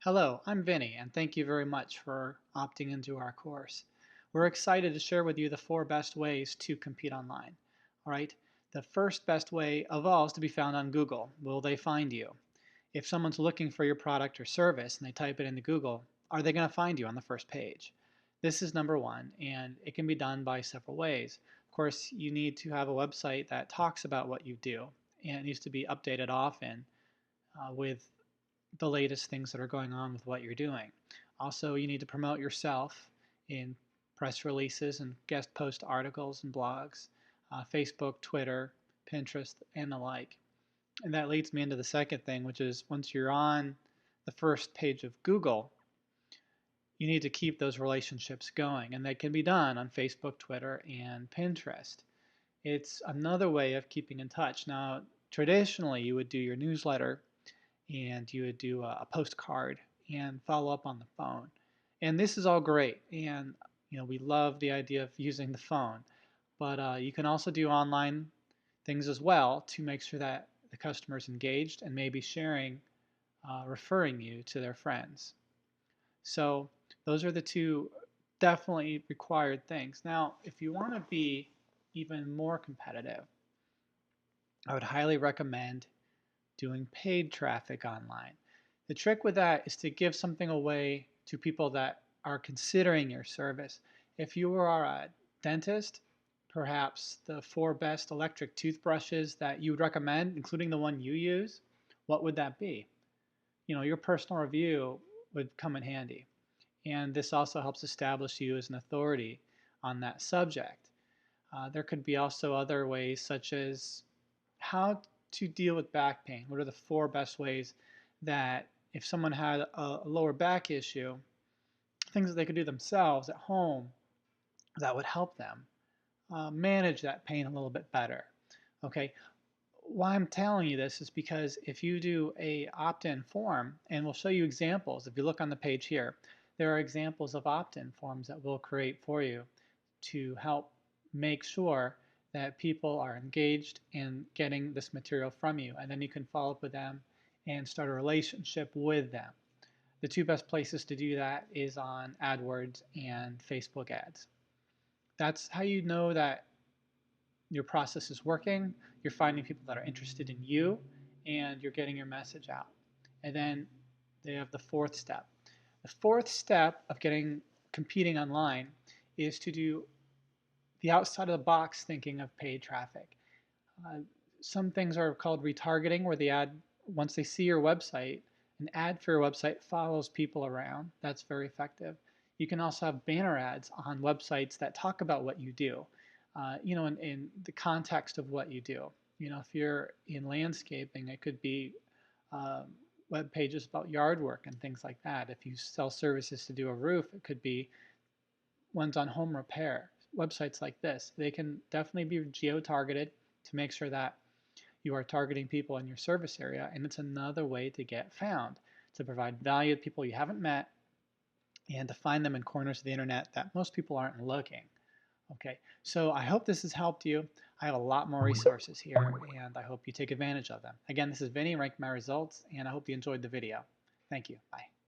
Hello, I'm Vinny, and thank you very much for opting into our course. We're excited to share with you the 4 best ways to compete online. All right, the first best way of all is to be found on Google. Will they find you? If someone's looking for your product or service and they type it into Google, are they going to find you on the first page? This is number one, and it can be done by several ways. Of course, you need to have a website that talks about what you do, and it needs to be updated often with the latest things that are going on with what you're doing. Also, you need to promote yourself in press releases and guest post articles and blogs, Facebook, Twitter, Pinterest, and the like. And that leads me into the second thing, which is once you're on the first page of Google, you need to keep those relationships going. And that can be done on Facebook, Twitter, and Pinterest. It's another way of keeping in touch. Now, traditionally, you would do your newsletter and you would do a postcard and follow up on the phone. And this is all great. And we love the idea of using the phone, but you can also do online things as well to make sure that the customer is engaged and maybe sharing, referring you to their friends. So those are the two definitely required things. Now, if you want to be even more competitive, I would highly recommend doing paid traffic online. The trick with that is to give something away to people that are considering your service. If you are a dentist, perhaps the 4 best electric toothbrushes that you would recommend, including the one you use, what would that be? Your personal review would come in handy. And this also helps establish you as an authority on that subject. There could be also other ways, such as how to deal with back pain. What are the 4 best ways that if someone had a lower back issue, things that they could do themselves at home that would help them manage that pain a little bit better. Okay, why I'm telling you this is because if you do a opt-in form, and we'll show you examples, if you look on the page here, there are examples of opt-in forms that we'll create for you to help make sure that people are engaged in getting this material from you. And then you can follow up with them and start a relationship with them. The 2 best places to do that is on AdWords and Facebook ads. That's how you know that your process is working, you're finding people that are interested in you, and you're getting your message out. And then they have the fourth step. The fourth step of competing online is to do the outside of the box thinking of paid traffic. Uh, some things are called retargeting, where the ad, once they see your website, an ad for your website follows people around. That's very effective. You can also have banner ads on websites that talk about what you do, in the context of what you do. If you're in landscaping, it could be um, web pages about yard work and things like that. If you sell services to do a roof, it could be ones on home repair. Websites like this, they can definitely be geo-targeted to make sure that you are targeting people in your service area, and it's another way to get found, to provide value to people you haven't met, and to find them in corners of the internet that most people aren't looking. Okay, so I hope this has helped you. I have a lot more resources here, and I hope you take advantage of them. Again, this is Vinny, Rank My Results, and I hope you enjoyed the video. Thank you. Bye.